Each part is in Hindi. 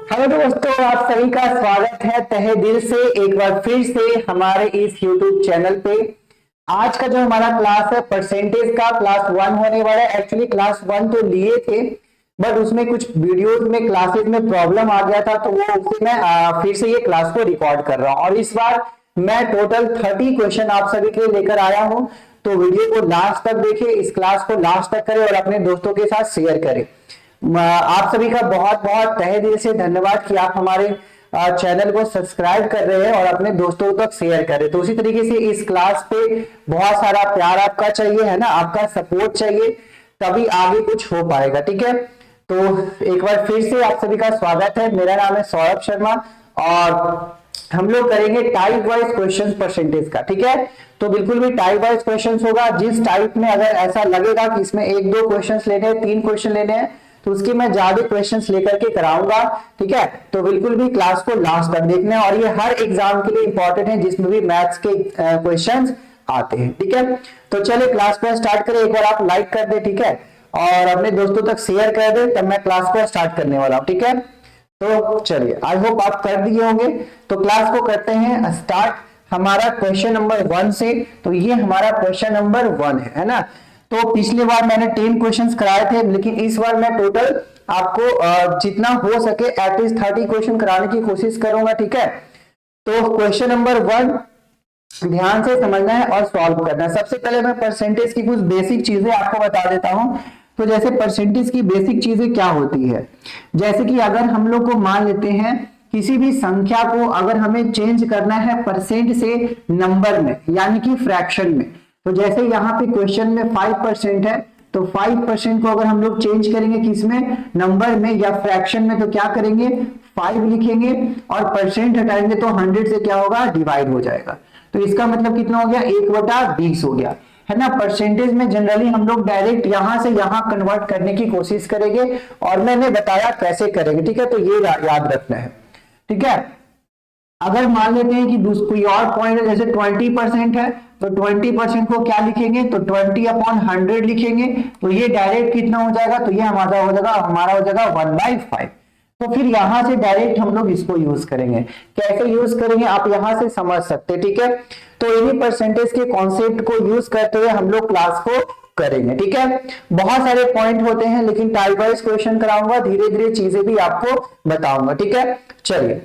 हेलो दोस्तों, आप सभी का स्वागत है तहे दिल से एक बार फिर से हमारे इस YouTube चैनल पे। आज का जो हमारा क्लास है परसेंटेज का क्लास 1 होने वाला है। एक्चुअली क्लास 1 तो लिए थे बट उसमें कुछ वीडियोस में क्लासेस में प्रॉब्लम आ गया था, तो वो उससे मैं फिर से ये क्लास को रिकॉर्ड कर रहा हूँ। और इस बार मैं टोटल 30 क्वेश्चन आप सभी के लिए लेकर आया हूँ। तो वीडियो को लास्ट तक देखिए, इस क्लास को लास्ट तक करें और अपने दोस्तों के साथ शेयर करें। आप सभी का बहुत बहुत तहे दिल से धन्यवाद कि आप हमारे चैनल को सब्सक्राइब कर रहे हैं और अपने दोस्तों तक शेयर करें। तो उसी तरीके से इस क्लास पे बहुत सारा प्यार आपका चाहिए, है ना, आपका सपोर्ट चाहिए, तभी आगे कुछ हो पाएगा। ठीक है, तो एक बार फिर से आप सभी का स्वागत है। मेरा नाम है सौरभ शर्मा और हम लोग करेंगे टाइप वाइज क्वेश्चन परसेंटेज का। ठीक है, तो बिल्कुल भी टाइप वाइज क्वेश्चन होगा। जिस टाइप में अगर ऐसा लगेगा कि इसमें एक दो क्वेश्चन लेने हैं, 3 क्वेश्चन लेने हैं, तो उसके मैं ज्यादा क्वेश्चंस लेकर के कराऊंगा। ठीक है, तो बिल्कुल भी क्लास को लास्ट तक देखना है और ये हर एग्जाम के लिए इंपॉर्टेंट है जिसमें भी मैथ्स के क्वेश्चंस आते हैं। ठीक है, तो चलिए क्लास को स्टार्ट करें। एक बार आप लाइक कर दे, ठीक है, और अपने दोस्तों तक शेयर कर दे, तब मैं क्लास को स्टार्ट करने वाला हूं। ठीक है, तो चलिए, आई होप आप कर दिए होंगे। तो क्लास को करते हैं स्टार्ट हमारा क्वेश्चन नंबर 1 से। तो ये हमारा क्वेश्चन नंबर 1 है ना। तो पिछले बार मैंने 10 क्वेश्चंस कराए थे, लेकिन इस बार मैं टोटल आपको जितना हो सके एटलीस्ट 30 क्वेश्चन कराने की कोशिश करूंगा। ठीक है, तो क्वेश्चन नंबर 1 ध्यान से समझना है और सॉल्व करना है। सबसे पहले मैं परसेंटेज की कुछ बेसिक चीजें आपको बता देता हूं। तो जैसे परसेंटेज की बेसिक चीजें क्या होती है, जैसे कि अगर हम लोग को मान लेते हैं किसी भी संख्या को अगर हमें चेंज करना है परसेंट से नंबर में, यानी कि फ्रैक्शन में। तो जैसे यहाँ पे क्वेश्चन में 5% है, तो 5% को अगर हम लोग चेंज करेंगे किसमें, नंबर में या फ्रैक्शन में, तो क्या करेंगे, 5 लिखेंगे और परसेंट हटाएंगे तो 100 से क्या होगा, डिवाइड हो जाएगा। तो इसका मतलब कितना हो गया, 1/20 हो गया, है ना। परसेंटेज में जनरली हम लोग डायरेक्ट यहां से यहां कन्वर्ट करने की कोशिश करेंगे और मैंने बताया कैसे करेंगे। ठीक है, तो ये याद रखना है। ठीक है, अगर मान लेते हैं कि कोई और पॉइंट है, जैसे 20% है, तो 20% को क्या लिखेंगे, तो 20/100 लिखेंगे। तो ये डायरेक्ट कितना हो जाएगा, तो ये हमारा हो जाएगा 1/5। तो फिर यहां से डायरेक्ट हम लोग इसको यूज करेंगे। कैसे यूज करेंगे आप यहां से समझ सकते हैं। ठीक है, तो इन्हीं परसेंटेज के कॉन्सेप्ट को यूज करते हुए हम लोग क्लास को करेंगे। ठीक है, बहुत सारे पॉइंट होते हैं, लेकिन टाइप वाइज क्वेश्चन कराऊंगा, धीरे धीरे चीजें भी आपको बताऊंगा। ठीक है, चलिए,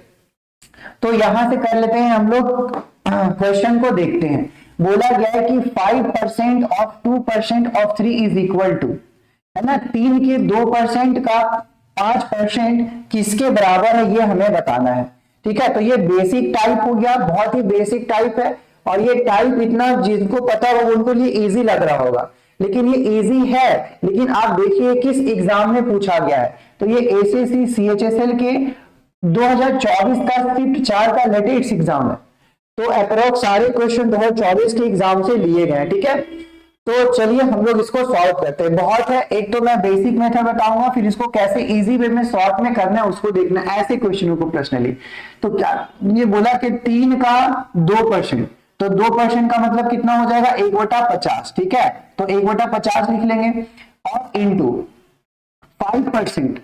तो यहां से कर लेते हैं हम लोग, क्वेश्चन को देखते हैं। बोला गया है कि 5% of 2% of 3 is equal to, है ना, 3 के 2% का 5% किसके बराबर है, ये हमें बताना है। ठीक है, तो ये बेसिक टाइप हो गया, बहुत ही बेसिक टाइप है। और ये टाइप इतना जिनको पता हो उनको लिए इजी लग रहा होगा, लेकिन ये इजी है। लेकिन आप देखिए किस एग्जाम में पूछा गया है। तो ये एसएससी सीएचएसएल के 2024 का शिफ्ट 4 का लेटेस्ट एग्जाम है। तो अप्रोक्स सारे क्वेश्चन 2024 के एग्जाम से लिए गए हैं। ठीक है, तो चलिए हम लोग इसको सॉल्व करते हैं। बहुत है, एक तो मैं बेसिक मेथड बताऊंगा, फिर इसको कैसे इजी वे में शॉर्ट में करना है उसको देखना, ऐसे क्वेश्चनों को पर्सनली। तो क्या ये बोला कि 3 का 2%, तो 2% का मतलब कितना हो जाएगा, 1/50। ठीक है, तो 1/50 लिख लेंगे और इंटू 5%,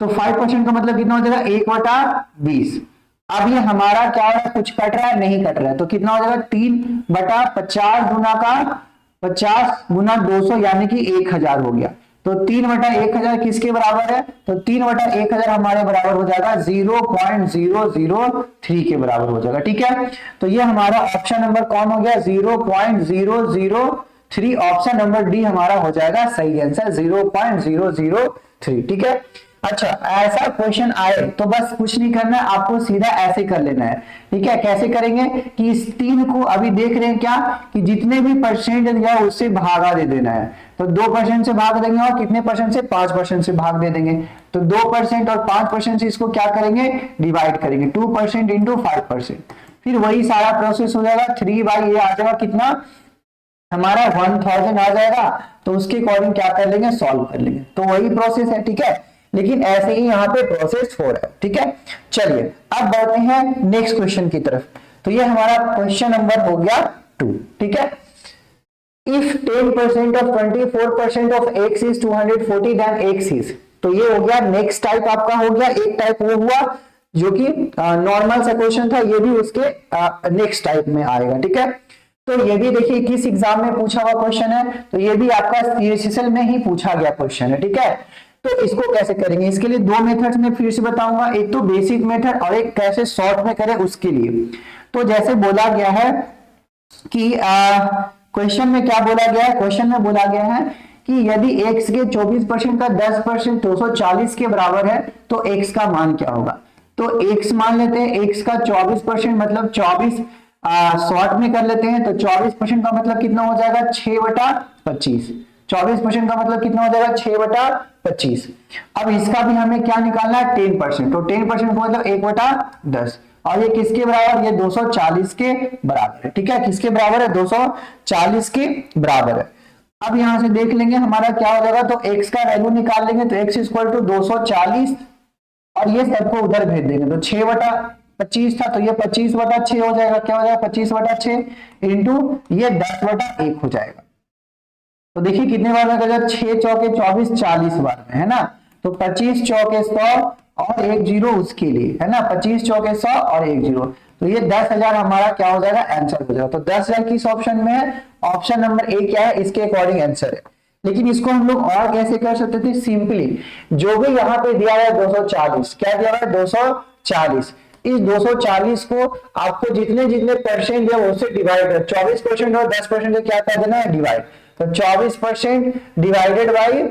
तो 5% का मतलब कितना हो जाएगा, 1/20। अब ये हमारा क्या हो रहा है, कुछ कट रहा है, नहीं कट रहा है, तो कितना हो जाएगा, 3/50 गुना का 50 गुना 200 यानी कि 1000 हो गया। तो 3/1000 किसके बराबर है, तो 3/1000 हमारे बराबर हो जाएगा 0.003 के बराबर हो जाएगा। ठीक है, तो ये हमारा ऑप्शन नंबर कौन हो गया, 0.003। ऑप्शन नंबर डी हमारा हो जाएगा सही आंसर, 0.003। ठीक है, अच्छा, ऐसा क्वेश्चन आए तो बस कुछ नहीं करना है, आपको सीधा ऐसे कर लेना है। ठीक है, कैसे करेंगे कि इस 3 को अभी देख रहे हैं क्या, कि जितने भी परसेंट दिया उससे भागा दे देना है। तो 2% से भाग देंगे और कितने परसेंट से, 5% से भाग दे देंगे। तो 2% और 5% से इसको क्या करेंगे, डिवाइड करेंगे, 2% इंटू 5%। फिर वही सारा प्रोसेस हो जाएगा, 3 ये आ जाएगा कितना हमारा 1000 आ जाएगा। तो उसके अकॉर्डिंग क्या कर लेंगे, सॉल्व कर लेंगे। तो वही प्रोसेस है। ठीक है, लेकिन ऐसे ही यहाँ पे प्रोसेस हो रहा है। ठीक है, चलिए अब बढ़ते हैं नेक्स्ट क्वेश्चन की तरफ। तो ये हमारा क्वेश्चन नंबर हो गया 2। ठीक है, if 10% of 24% of x is 240 then x is, तो ये हो गया नेक्स्ट टाइप आपका हो गया, एक टाइप वो हुआ जो कि नॉर्मल सा क्वेश्चन था, ये भी उसके नेक्स्ट टाइप में आएगा। ठीक है, तो ये भी देखिए किस एग्जाम में पूछा हुआ क्वेश्चन है, तो ये भी आपका सीएसएसएल में ही पूछा गया क्वेश्चन है। ठीक है, तो इसको कैसे करेंगे, इसके लिए दो मेथड्स में फिर से बताऊंगा, एक तो बेसिक मेथड और एक कैसे शॉर्ट में करें उसके लिए। तो जैसे बोला गया है कि क्वेश्चन में क्या बोला गया है, क्वेश्चन में बोला गया है कि यदि x के 24% का 10% 240 के बराबर है तो x का मान क्या होगा। तो x मान लेते हैं, x का 24% मतलब 24 शॉर्ट में कर लेते हैं, तो 24% का मतलब कितना हो जाएगा 6/25। 24% का मतलब कितना हो जाएगा 6/25। अब इसका भी हमें क्या निकालना है 10%, तो 10% का मतलब 1/10, और ये किसके बराबर, ये 240 के बराबर है। ठीक है, किसके बराबर है 240 के बराबर है। अब यहां से देख लेंगे हमारा क्या हो जाएगा, तो x का वैल्यू निकाल लेंगे, तो x इक्वल टू 240 और ये सबको उधर भेज देंगे, तो 6/25 था तो ये 25/6 हो जाएगा, क्या हो जाएगा 25/6 इंटू ये 10/1 हो जाएगा। तो देखिए कितने बार में कर जाए, 6 चौके 24 40 बार में है ना, तो 25 चौके 100 और 1 जीरो उसके लिए है ना, 25 चौके 100 और 1 जीरो, तो ये 10,000 हमारा क्या हो जाएगा आंसर हो जाएगा। तो 10,000 किस ऑप्शन में है, ऑप्शन नंबर ए क्या है, इसके अकॉर्डिंग आंसर है। लेकिन इसको हम लोग और कैसे कर सकते थे, सिंपली जो भी यहाँ पे दिया हुआ है 240, क्या दिया हुआ है 240, इस 240 को आपको जितने जितने परसेंट है उससे डिवाइड कर, 24% और 10% क्या कर देना है डिवाइड, तो 24% डिवाइडेड बाई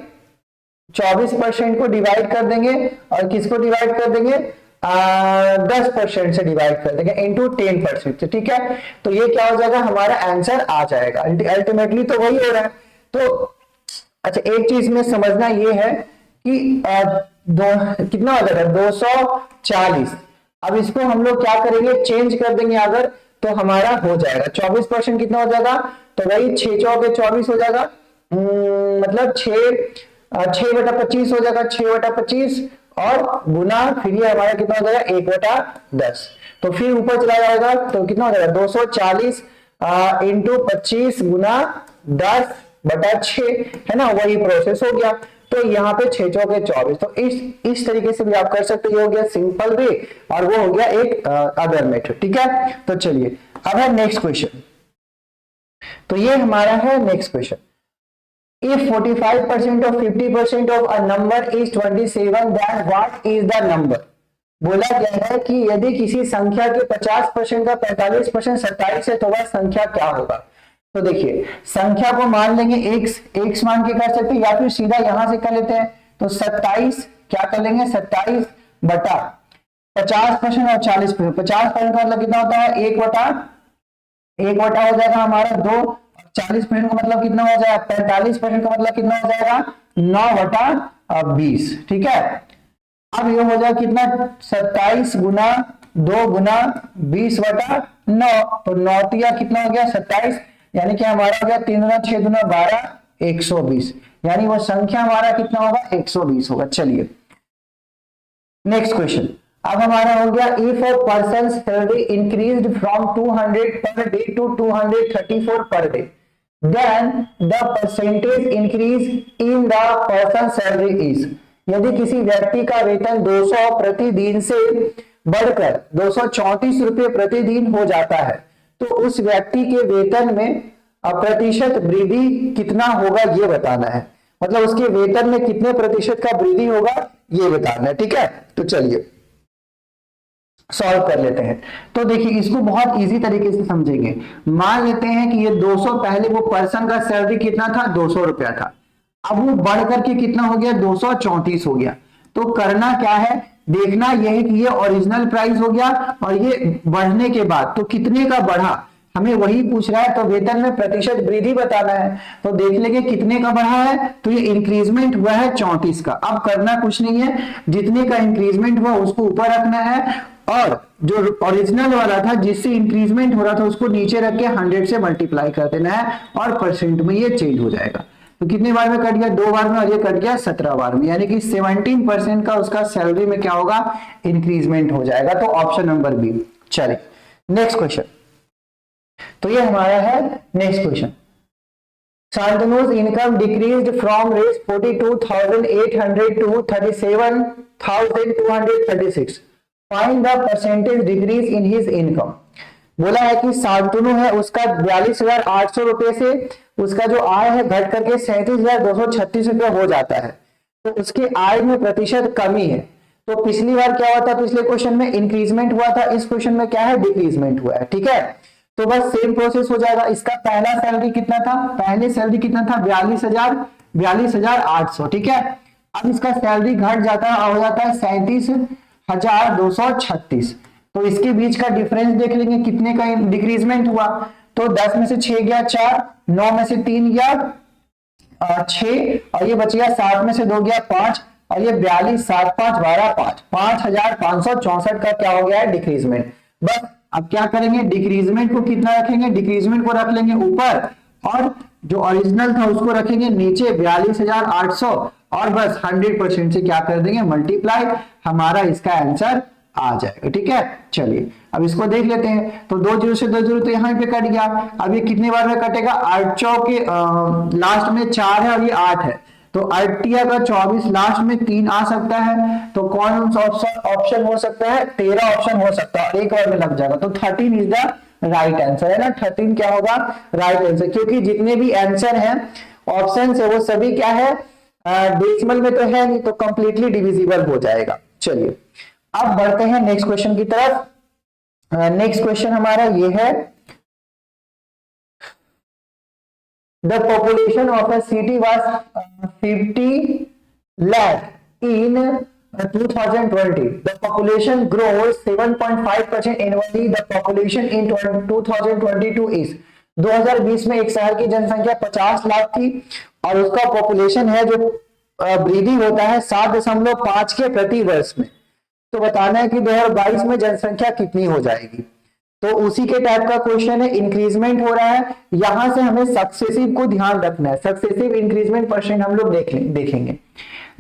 24% को डिवाइड कर देंगे और किसको डिवाइड कर देंगे 10% से डिवाइड कर देंगे इंटू 10%। ठीक है, तो ये क्या हो जाएगा हमारा आंसर आ जाएगा, अल्टीमेटली तो वही हो रहा है। तो अच्छा एक चीज में समझना ये है कि कितना हो जाएगा 240, अब इसको हम लोग क्या करेंगे चेंज कर देंगे अगर, तो हमारा हो जाएगा 24% कितना हो जाएगा, तो वही 6 चौके 24 हो जाएगा, मतलब 6/25 हो जाएगा, 6/25 और गुना फिर ये हमारा कितना हो जाएगा 1/10, तो फिर ऊपर चला जाएगा तो कितना हो जाएगा 240 इंटू 25 गुना 10/6 है ना, वही प्रोसेस हो गया। तो यहाँ पे 6 चौके 24, तो इस तरीके से भी आप कर सकते हो, ये हो गया सिंपल वे और वो हो गया एक अदर मेथड। ठीक है, तो चलिए अब है नेक्स्ट क्वेश्चन, तो ये हमारा है next question, if 45% or 50% of a number is 27 then what is the number। बोला गया है कि यदि किसी संख्या के 50% का 45% 27 है तो वह संख्या क्या होगा। तो देखिए संख्या को मान लेंगे x मान के कर सकते हैं या फिर सीधा यहां से कर लेते हैं, तो 27 क्या कर लेंगे 27 बटा 50% और 40%, 50% का मतलब कितना होता है 1 बटा हो जाएगा हमारा 2, 40% का मतलब कितना हो जाएगा 45% का मतलब कितना हो जाएगा 9/20। ठीक है, अब ये हो जाएगा कितना 27 गुना 2 गुना 20/9, तो 9 कितना हो गया 27, यानी कि हमारा हो गया 3 गुना 6 गुना 12 120, यानी वो संख्या हमारा कितना होगा 120 होगा। चलिए नेक्स्ट क्वेश्चन, अब हमारा हो गया if a person salary increased from 200 per day to 234 per day then the percentage increase in the person salary is। यदि किसी व्यक्ति का वेतन 200 प्रतिदिन से बढ़कर 234 रुपये प्रतिदिन हो जाता है तो उस व्यक्ति के वेतन में प्रतिशत वृद्धि कितना होगा ये बताना है, मतलब उसके वेतन में कितने प्रतिशत का वृद्धि होगा ये बताना है। ठीक है, तो चलिए सॉल्व कर लेते हैं। तो देखिए इसको बहुत इजी तरीके से समझेंगे, मान लेते हैं कि ये 200, पहले वो पर्सन का सैलरी कितना था 200 रुपया था, अब वो बढ़ करके कितना हो गया 234 हो गया। तो करना क्या है, देखना यह है कि ये ओरिजिनल प्राइस हो गया और ये बढ़ने के बाद तो कितने का बढ़ा, हमें वही पूछ रहा है, तो वेतन में प्रतिशत वृद्धि बताना है, तो देख लेंगे कितने का बढ़ा है, तो ये इंक्रीजमेंट हुआ है 34 का। अब करना कुछ नहीं है, जितने का इंक्रीजमेंट हुआ उसको ऊपर रखना है और जो ओरिजिनल वाला था जिससे इंक्रीजमेंट हो रहा था उसको नीचे रख के 100 से मल्टीप्लाई कर देना है और परसेंट में ये चेंज हो जाएगा। तो कितने बार में कट गया 2 बार में और ये कट गया 17 बार में, यानी कि 17% का उसका सैलरी में क्या होगा इंक्रीजमेंट हो जाएगा। तो ऑप्शन नंबर बी। चलिए नेक्स्ट क्वेश्चन, तो ये हमारा है next question, Shantanu's income decreased from rupees 42,800 to 37,236. Find the percentage decrease in his income. बोला है कि शांतनु है उसका 42,800 रुपए से उसका जो आय है घट करके 37,236 रुपया हो जाता है, तो उसके आय में प्रतिशत कमी है। तो पिछली बार क्या हुआ था, पिछले क्वेश्चन में इंक्रीजमेंट हुआ था, इस क्वेश्चन में क्या है, डिक्रीजमेंट हुआ है। ठीक है, तो बस सेम प्रोसेस हो जाएगा। इसका पहला सैलरी कितना था, पहले सैलरी कितना था 42,800। ठीक है, अब इसका सैलरी घट जाता है, हो जाता है 37,236। तो इसके बीच का डिफरेंस देख लेंगे कितने का डिक्रीजमेंट हुआ। तो 10 में से 6 गया 4, 9 में से 3 गया 6, और ये बच गया 7 में से 2 गया 5, और ये 42, 7, 5, 12, 5, 5,564 का क्या हो गया है, डिक्रीजमेंट। बस अब क्या करेंगे, डिक्रीजमेंट को कितना रखेंगे, डिक्रीजमेंट को रख लेंगे ऊपर, और जो ओरिजिनल था उसको रखेंगे नीचे 42,800, और बस 100% से क्या कर देंगे, मल्टीप्लाई, हमारा इसका आंसर आ जाएगा। ठीक है, चलिए अब इसको देख लेते हैं। तो 2 जीरो से 2 जीरो तो यहाँ पे कट गया। अब ये कितने बार में कटेगा, 8 चौके लास्ट में 4 है और ये 8 है, तो 8 का 24, लास्ट में 3 आ सकता है। तो कौन सा ऑप्शन हो सकता है, 13 ऑप्शन हो सकता है, एक बार में लग जाएगा। तो 13 इज द राइट आंसर, है ना, 13 क्या होगा, राइट आंसर, क्योंकि जितने भी आंसर हैं ऑप्शन से वो सभी क्या है, डेसिमल में तो है नहीं, तो कंप्लीटली डिविजिबल हो जाएगा। चलिए अब बढ़ते हैं नेक्स्ट क्वेश्चन की तरफ। नेक्स्ट क्वेश्चन हमारा ये है, the population of a city was 50 lakh in 2020. The population grows 7.5% annually. The population in 2022 is 2020 में एक शहर की जनसंख्या 50 लाख थी, और उसका पॉपुलेशन है जो वृद्धि होता है 7.5 के प्रति वर्ष में। तो बताना है कि 2022 में जनसंख्या कितनी हो जाएगी। तो उसी के टाइप का क्वेश्चन है, इंक्रीजमेंट हो रहा है, यहां से हमें सक्सेसिव को ध्यान रखना है, सक्सेसिव इंक्रीजमेंट परसेंट हम लोग देखेंगे।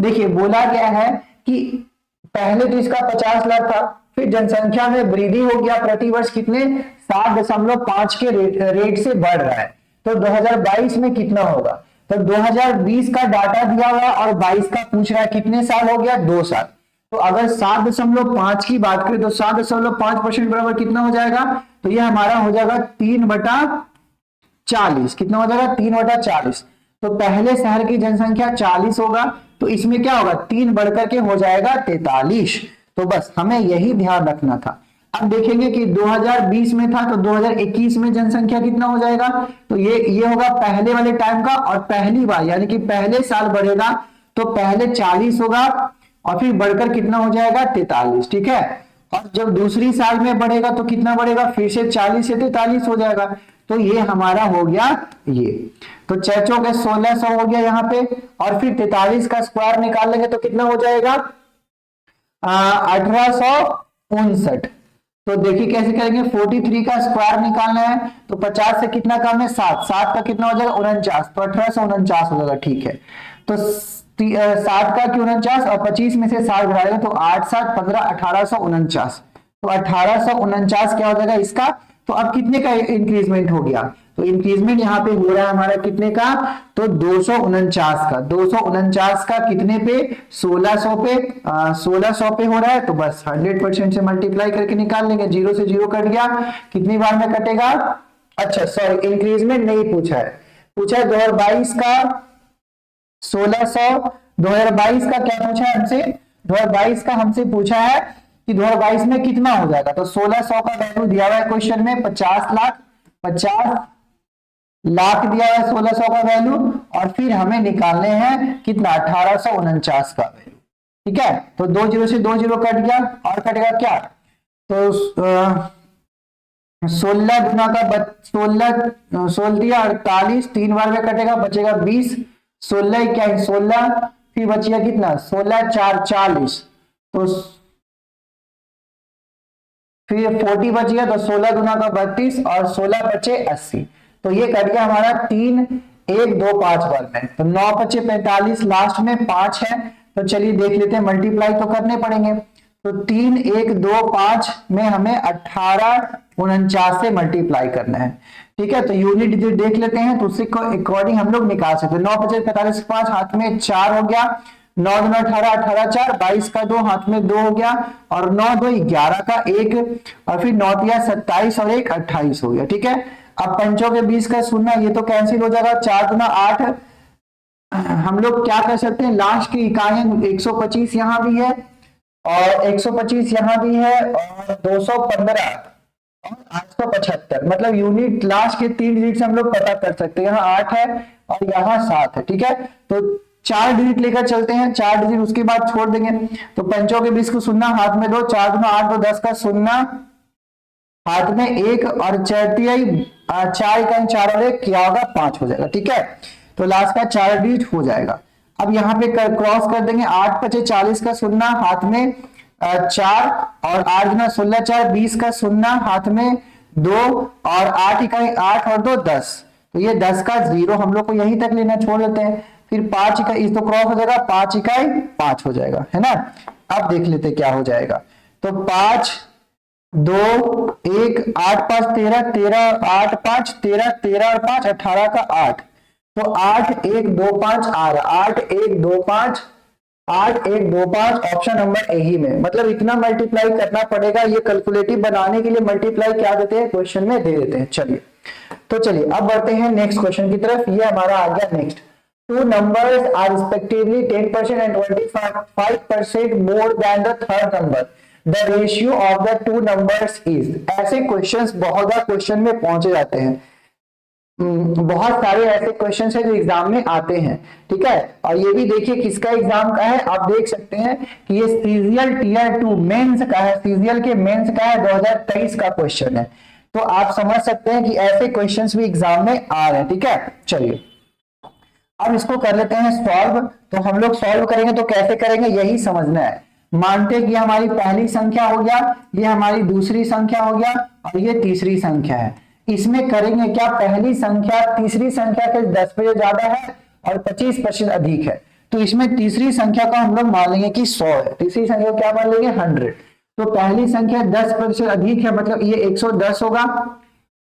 देखिए बोला गया है कि पहले तो इसका 50 लाख था, फिर जनसंख्या में वृद्धि हो गया प्रति वर्ष कितने, 7.5 के रेट से बढ़ रहा है। तो 2022 में कितना होगा, तो 2020 का डाटा दिया हुआ और 22 का पूछ रहा है, कितने साल हो गया, 2 साल। तो अगर 7.5 की बात करें तो 7.5% बराबर कितना हो जाएगा, तो ये हमारा हो जाएगा 3/40। कितना हो जाएगा, 3/40। तो पहले शहर की जनसंख्या 40 होगा, तो इसमें क्या होगा, 3 बढ़कर के हो जाएगा 43। तो बस हमें यही ध्यान रखना था। अब देखेंगे कि 2020 में था, तो 2021 में जनसंख्या कितना हो जाएगा, तो ये होगा पहले वाले टाइम का, और पहली बार यानी कि पहले साल बढ़ेगा तो पहले 40 होगा, और फिर बढ़कर कितना हो जाएगा, 43। ठीक है, और जब दूसरी साल में बढ़ेगा तो कितना बढ़ेगा, फिर से 40 से 43 हो जाएगा। तो ये हमारा हो गया ये, तो 6 चौके 1600 हो गया यहाँ पे, और फिर 43 का स्क्वायर निकाल लेंगे तो कितना हो जाएगा, 1859। तो देखिए कैसे करेंगे, 43 का स्क्वायर निकालना है, तो 50 से कितना कम है, 7, 7 का कितना हो जाएगा, 49, तो 1849 हो जाएगा। ठीक है, तो 7 का 49 और 25 में से 7 घटा देंगे तो 8, 7, 15, 1849। तो 1849 क्या हो जाएगा इसका। तो अब कितने का इंक्रीजमेंट हो गया, तो इंक्रीजमेंट यहाँ पे हो रहा है हमारा कितने का, तो 249 का। 249 का कितने पे, 1600 पे, 1600 पे हो रहा है। तो बस 100% से मल्टीप्लाई करके निकाल लेंगे, 0 से 0 कट गया, कितनी बार में कटेगा, अच्छा सॉरी इंक्रीजमेंट नहीं पूछा है, पूछा है 2022 का 1600। 2022 का क्या पूछा है हमसे, 2022 का हमसे पूछा है कि 2022 में कितना हो जाएगा। तो 1600 का वैल्यू दिया हुआ है क्वेश्चन में 50 लाख, 50 लाख दिया हुआ है 1600 का वैल्यू, और फिर हमें निकालने हैं कितना, 1849 का वैल्यू। ठीक है, तो 2 जीरो से 2 जीरो कट गया, और कटेगा क्या, तो 16 गुना का 16 48, 3 बार में कटेगा, बचेगा 20, 16 क्या है 16, फिर बचिएगा कितना, 16 4 40, तो फिर 40 बच गया, तो 16 गुना का 32, और 16 बचे 80। तो ये कट गया हमारा 3 1 2 5 बार में। तो 9 बचे 45, लास्ट में 5 है, तो चलिए देख लेते हैं, मल्टीप्लाई तो करने पड़ेंगे। तो 3 1 2 5 में हमें 1849 से मल्टीप्लाई करना है। ठीक है, तो यूनिट डिजिट देख लेते हैं, तो उसके अकॉर्डिंग हम लोग निकाल सकते हैं। 9 5 45 5 हाथ में 4 हो गया, 9 2 18 18 4 22 का 2 हाथ में 2 हो गया, और 9 2 11 का 1, और फिर 9 3 27 और 1 28 हो गया। ठीक है, अब पंचों के 20 का शून्य, ये तो कैंसिल हो जाएगा, 4 गुना 8। हम लोग क्या कर सकते हैं, लास्ट की इकाइयां 125 यहां भी है और 125 यहां भी है और 215 और 875, मतलब यूनिट लास्ट के 3 डिजिट से हम लोग पता कर सकते हैं। यहाँ 8 है और यहाँ 7 है। ठीक है, तो 4 डिजिट लेकर चलते हैं, 4 डिजिट उसके बाद छोड़ देंगे, तो पंचों के 20 को शून्य हाथ में 2, 4 गुना 8 2 10 का शून्य हाथ में 1, और 4 इकाई 4 और 1 क्या होगा 5 हो जाएगा। ठीक है, तो लास्ट का 4 डिजिट हो जाएगा। अब यहाँ पे क्रॉस कर देंगे, 8 5 40 का शून्य हाथ में 4, और 8 गुना 16 4 20 का शून्य हाथ में 2, और 8 इकाई 8 और 2 10, तो ये 10 का 0 हम लोग को यहीं तक लेना, छोड़ लेते हैं। फिर 5 इकाई, इस तो क्रॉस हो जाएगा, 5 इकाई 5 हो जाएगा, है ना। अब देख लेते क्या हो जाएगा, तो 5 2 1 8 5 13 13 8 5 13 13 और 5 18 का 8, तो 8 1 2 5 आ रहा, 8 1 2 5 8 1 2 5 ऑप्शन नंबर ए ही में, मतलब इतना मल्टीप्लाई करना पड़ेगा। ये कैलकुलेटिव बनाने के लिए मल्टीप्लाई क्या देते हैं, क्वेश्चन में दे देते हैं। चलिए, तो चलिए अब बढ़ते हैं नेक्स्ट क्वेश्चन की तरफ। ये हमारा आ गया next, two numbers are respectively 10% and 25% more than the third number, the ratio of the two numbers is. ऐसे क्वेश्चंस बहुत बार क्वेश्चन में पहुंचे जाते हैं, बहुत सारे ऐसे क्वेश्चंस हैं जो एग्जाम में आते हैं। ठीक है, और ये भी देखिए किसका एग्जाम का है, आप देख सकते हैं कि ये सीजीएल टीयर 2 मेंस का है, सीजीएल के मेंस का है, 2023 का क्वेश्चन है। तो आप समझ सकते हैं कि ऐसे क्वेश्चंस भी एग्जाम में आ रहे हैं। ठीक है, चलिए अब इसको कर लेते हैं सॉल्व। तो हम लोग सॉल्व करेंगे तो कैसे करेंगे, यही समझना है। मानते कि हमारी पहली संख्या हो गया, ये हमारी दूसरी संख्या हो गया, और ये तीसरी संख्या है। इसमें करेंगे क्या, पहली संख्या तीसरी संख्या के 10% ज्यादा है और 25% अधिक है, तो इसमें तीसरी संख्या को हम लोग मान लेंगे कि 100 है, तीसरी संख्या को क्या मान लेंगे 100। तो पहली संख्या 10% अधिक है, मतलब ये 110 होगा,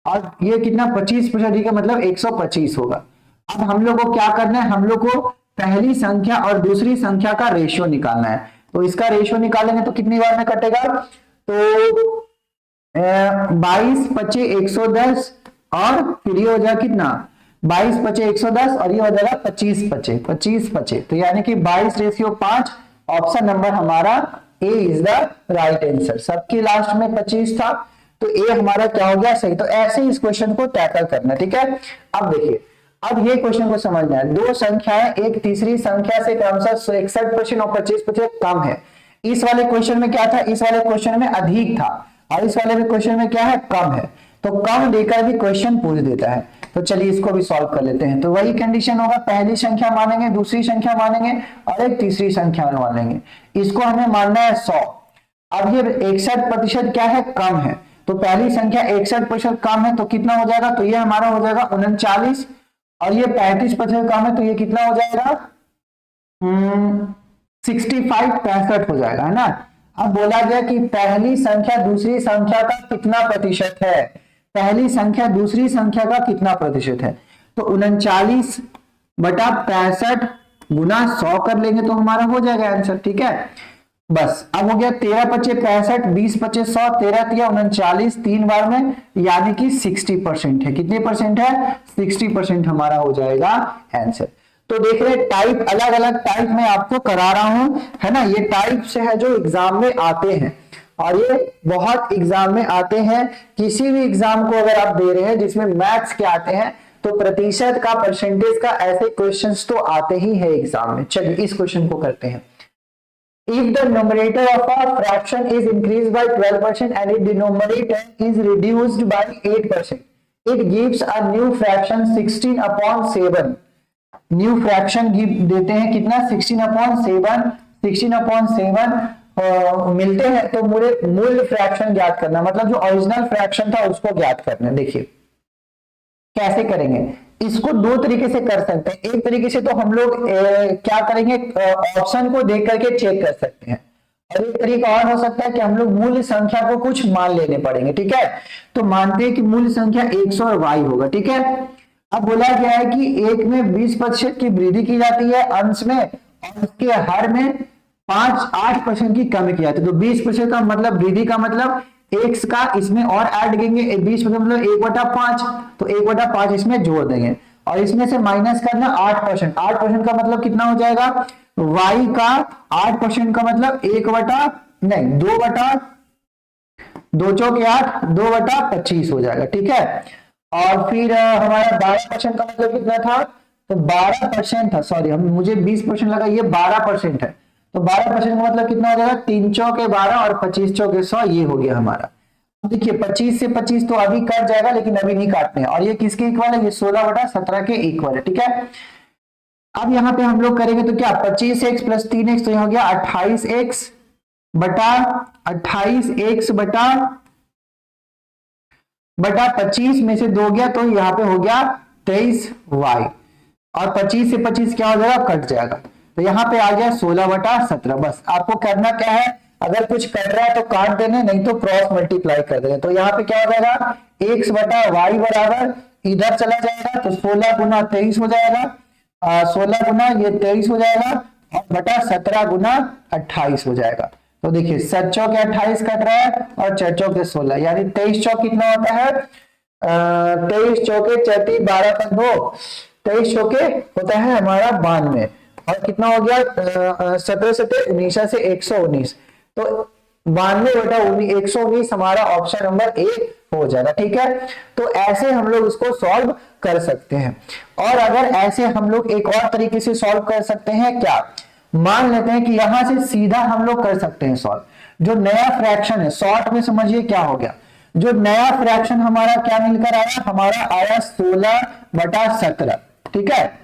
और ये कितना 25% अधिक है, मतलब 125 होगा। अब हम लोग को क्या करना है, हम लोग को पहली संख्या और दूसरी संख्या का रेशियो निकालना है। तो इसका रेशियो निकालेंगे तो कितनी बार में कटेगा, तो 22 25 110, और फिर ये हो जाएगा कितना 22 25 110, और ये हो जाएगा 25 25 25 25, तो यानी कि 22:5। ऑप्शन नंबर हमारा ए इज द राइट आंसर। सबकी लास्ट में 25 था, तो ए हमारा क्या हो गया सही। तो ऐसे इस क्वेश्चन को टैकल करना। ठीक है, अब देखिए, अब ये क्वेश्चन को समझना है, दो संख्याएं एक तीसरी संख्या से क्रमशः 61% और 25% कम है। इस वाले क्वेश्चन में क्या था, इस वाले क्वेश्चन में अधिक था, और इस वाले क्वेश्चन में क्या है, कम है। तो कम देकर भी क्वेश्चन पूछ देता है। तो चलिए इसको भी सॉल्व कर लेते हैं। तो वही कंडीशन होगा, पहली संख्या मानेंगे, दूसरी संख्या मानेंगे, और एक तीसरी संख्या मानेंगे। इसको हमें मानना है 100। अब ये 61% क्या है, कम है, तो पहली संख्या 61% कम है, तो कितना हो जाएगा, तो ये हमारा हो जाएगा 39, और ये 35% कम है, तो ये कितना हो जाएगा 65 65 हो जाएगा, है ना। अब बोला गया कि पहली संख्या दूसरी संख्या का कितना प्रतिशत है, पहली संख्या दूसरी संख्या का कितना प्रतिशत है, तो 39/65 गुना 100 कर लेंगे तो हमारा हो जाएगा आंसर। ठीक है, बस अब हो गया 13 25 65, 20 25 100, 13 3 39, 3 बार में, यानी कि 60% है। कितने परसेंट है, 60% हमारा हो जाएगा आंसर। तो देख रहे टाइप, अलग अलग टाइप में आपको करा रहा हूं, है ना। ये टाइप से है जो एग्जाम में आते हैं, और ये बहुत एग्जाम में आते हैं। किसी भी एग्जाम को अगर आप दे रहे हैं जिसमें मैथ्स के आते हैं, तो प्रतिशत का, परसेंटेज का, ऐसे क्वेश्चंस तो आते ही है एग्जाम में। चलिए इस क्वेश्चन को करते हैं। If the numerator of a fraction is increased by 12% and its denominator is reduced by 8%, it gives a new fraction 16/7. New fraction देते हैं कितना, 16/7। 16/7 मिलते हैं, तो मूल फ्रैक्शन ज्ञात करना, मतलब जो ओरिजिनल फ्रैक्शन था उसको ज्ञात करना। देखिए कैसे करेंगे, इसको दो तरीके से कर सकते हैं। एक तरीके से तो हम लोग क्या करेंगे, ऑप्शन को देख करके चेक कर सकते हैं। और एक तरीका और हो सकता है कि हम लोग मूल संख्या को कुछ मान लेने पड़ेंगे, ठीक है। तो मानते हैं कि मूल संख्या 100 और y होगा, ठीक है। अब बोला गया है कि एक में 20% की वृद्धि की जाती है अंश में, और उसके हर में 8% की कमी की जाती है। तो 20% का मतलब वृद्धि का मतलब x का इसमें और ऐड करेंगे, 20% मतलब 1/5, तो 1/5 इसमें जोड़ देंगे और इसमें से माइनस करना 8%। 8% का मतलब कितना हो जाएगा, y का 8% का मतलब 2 चौके 8, 2/25 हो जाएगा, ठीक है। और फिर हमारा 12% का मतलब कितना था, तो 12% था, सॉरी हम मुझे 20% लगा, ये 12% है। तो 12% का मतलब कितना हो जाएगा, 3 चौके 12 और 25 चौके 100, ये हो गया हमारा। देखिए 25 से 25 तो अभी कट जाएगा, लेकिन अभी नहीं काटने हैं। और ये किसके इक्वल है, ये 16/17 के इक्वल है, ठीक है। अब यहाँ पे हम लोग करेंगे तो क्या, 25x प्लस 3x, तो यहाँ हो गया 28x बटा 28x बटा 25 में से 2 गया, तो यहाँ पे हो गया 23y, और 25 से 25 क्या हो जाएगा, कट जाएगा। तो यहाँ पे आ गया 16/17। बस आपको करना क्या है, अगर कुछ कट रहा है तो काट देने, नहीं तो क्रॉस मल्टीप्लाई कर देने। तो यहाँ पे क्या हो जाएगा, x बटा y बराबर इधर चला जाएगा, तो 16 गुना 23 हो जाएगा, 16 गुना ये 23 हो जाएगा, और बटा 17 गुना 28 हो जाएगा। तो देखिए 7 चौके 28 कट रहा है और 4 चौके 16, यानी 23 चौक कितना होता है, 23 चौके 34, 12 का 2, 23 चौके होता है हमारा 92, और कितना हो गया 17 17 19 से 119, तो 92/119 हमारा ऑप्शन नंबर ए हो जाएगा, ठीक है। तो ऐसे हम लोग इसको सॉल्व कर सकते हैं। और अगर ऐसे हम लोग एक और तरीके से सॉल्व कर सकते हैं, क्या, मान लेते हैं कि यहां से सीधा हम लोग कर सकते हैं सॉल्व। जो नया फ्रैक्शन है, शॉर्ट में समझिए क्या हो गया, जो नया फ्रैक्शन हमारा क्या मिलकर आया, हमारा आया 16/17, ठीक है।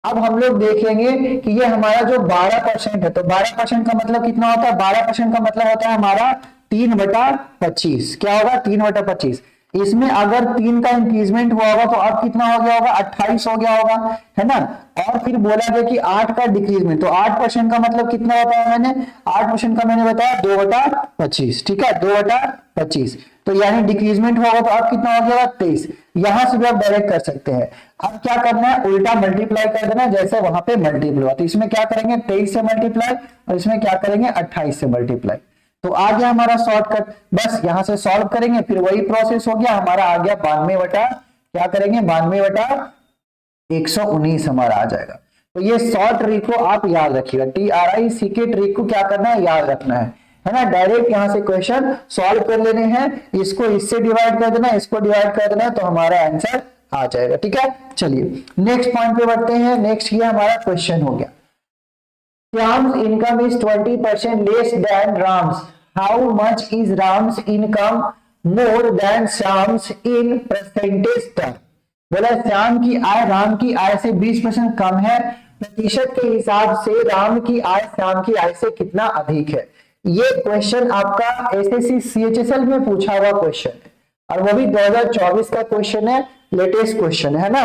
अब हम लोग देखेंगे कि ये हमारा जो 12% है, तो 12% का मतलब कितना होता है, 12% का मतलब होता है हमारा 3/25। क्या होगा, 3/25। इसमें अगर 3 का इंक्रीजमेंट हुआ होगा तो अब कितना हो गया होगा, 28 हो गया होगा, है ना। और फिर बोला गया कि 8 का डिक्रीजमेंट, तो 8% का मतलब कितना होता है, मैंने 8% का मैंने बताया 2/25, ठीक है, 2/25। तो यानी डिक्रीजमेंट होगा तो अब कितना हो गया, 23। यहां से भी आप डायरेक्ट कर सकते हैं। अब क्या करना है, उल्टा मल्टीप्लाई कर देना, जैसे वहां पे मल्टीप्लाई हुआ। तो इसमें क्या करेंगे, 23 से मल्टीप्लाई, और इसमें क्या करेंगे, 28 से मल्टीप्लाई। तो आ गया हमारा शॉर्टकट। बस यहां से सॉल्व करेंगे, फिर वही प्रोसेस हो गया हमारा, आ गया 92 क्या करेंगे, 92/119 हमारा आ जाएगा। तो ये शॉर्ट ट्रिक को आप याद रखिएगा, TRIC के ट्रिक को क्या करना है, याद रखना है ना। डायरेक्ट यहां से क्वेश्चन सॉल्व कर लेने हैं, इसको इससे डिवाइड कर देना, इसको डिवाइड कर देना, तो हमारा आंसर आ जाएगा, ठीक है। चलिए नेक्स्ट पॉइंट पे बढ़ते हैं। नेक्स्ट ये हमारा क्वेश्चन हो गया, Shyam's income is 20% less than Ram's. How much is Ram's income more than Shyam's in percentage term? बोला श्याम की आय राम की आय से 20% कम है, प्रतिशत के हिसाब से राम की आय श्याम की आय से कितना अधिक है। ये क्वेश्चन आपका एसएससी सीएचएसएल में पूछा हुआ क्वेश्चन है, और वो भी 2024 का क्वेश्चन है, लेटेस्ट क्वेश्चन है ना।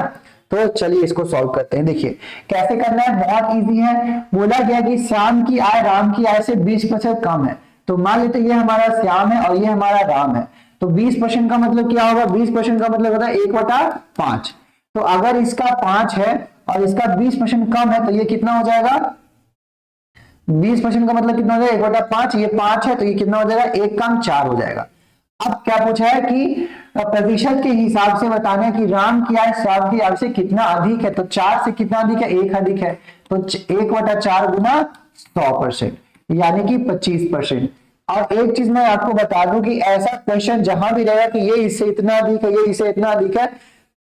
तो चलिए इसको सॉल्व करते हैं। देखिए कैसे करना है, बहुत इजी है। बोला गया कि श्याम की आय राम की आय से 20% कम है, तो मान लेते ये हमारा श्याम है और ये हमारा राम है। तो 20% का मतलब क्या होगा, 20% का मतलब होता है 1/5। तो अगर इसका 5 है और इसका 20% कम है, तो ये कितना हो जाएगा, 20% का मतलब कितना हो जाएगा, 1/5। ये 5 है तो ये कितना हो जाएगा, 1 कम 4 हो जाएगा। अब क्या पूछा है कि प्रतिशत के हिसाब से बताना है कि राम की आय श्याम की आय से कितना अधिक है। तो 4 से कितना अधिक है, 1 अधिक है, तो 1/4 गुना 100%, यानी कि 25%। और एक चीज मैं आपको बता दूं कि ऐसा क्वेश्चन जहां भी रहेगा कि ये इससे इतना अधिक है, ये इससे इतना अधिक है,